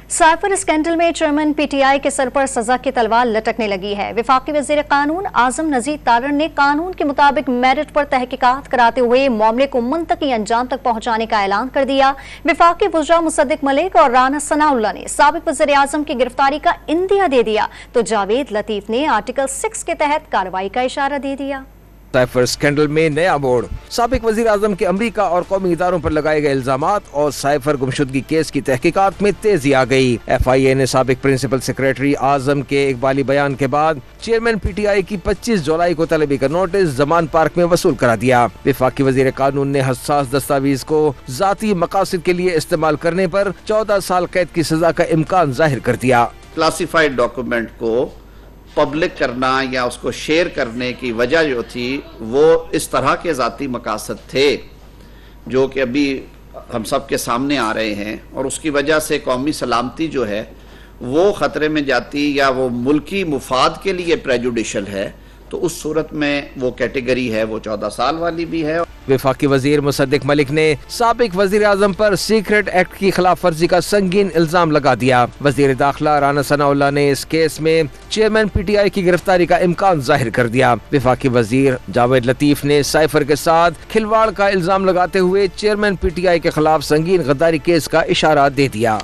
Cipher scandal में chairman PTI के sir पर सजा की तलवार लटकने लगी है। वफाकी वजीर कानून आजम नजीर तारड़ ने कानून के मुताबिक मेरिट पर तहकीकात कराते हुए मामले को मुंतकी अंजाम तक पहुंचाने का ऐलान कर दिया। वफाकी वज़रा मुसद्दिक मलिक और राना सनाउल्लाह ने साबिक वज़ीर आज़म की गिरफ्तारी का इंदिया दे दिया तो जावेद लतीफ ने आर्टिकल 6 के तहत कार्रवाई का इशारा दे दिया। साइफर स्कैंडल में नया मोड़, साबिक वजीर आजम के अमरीका और कौमी इदारों पर लगाए गए इल्जामात और साइफर गुमशुदगी केस की तहकीकात में तेजी आ गई। FIA ने साबिक प्रिंसिपल सेक्रेटरी आजम के इकबाली बयान के बाद चेयरमैन PTI की 25 जुलाई को तलबी का नोटिस जमान पार्क में वसूल करा दिया। वफाकी वजीर कानून ने हसास दस्तावेज को जाती मकासद के लिए इस्तेमाल करने पर 14 साल कैद की सजा का इम्कान जाहिर कर दिया। क्लासिफाइड डॉक्यूमेंट को पब्लिक करना या उसको शेयर करने की वजह जो थी वो इस तरह के ज़ाती मकासद थे जो कि अभी हम सब के सामने आ रहे हैं, और उसकी वजह से कौमी सलामती जो है वो ख़तरे में जाती या वो मुल्की मुफाद के लिए प्रेजुडिशल है, तो उस सूरत में वो कैटेगरी है वो 14 साल वाली भी है। वफाकी वजीर मुसद्दिक मलिक ने साबिक वजीर आजम पर सीक्रेट एक्ट की खिलाफ वर्जी का संगीन इल्जाम लगा दिया। वजीर दाखिला राना सनाउल्लाह ने इस केस में चेयरमैन PTI की गिरफ्तारी का इम्कान जाहिर कर दिया। वफाकी वजीर जावेद लतीफ ने साइफर के साथ खिलवाड़ का इल्जाम लगाते हुए चेयरमैन PTI के खिलाफ संगीन गद्दारी केस का इशारा दे दिया।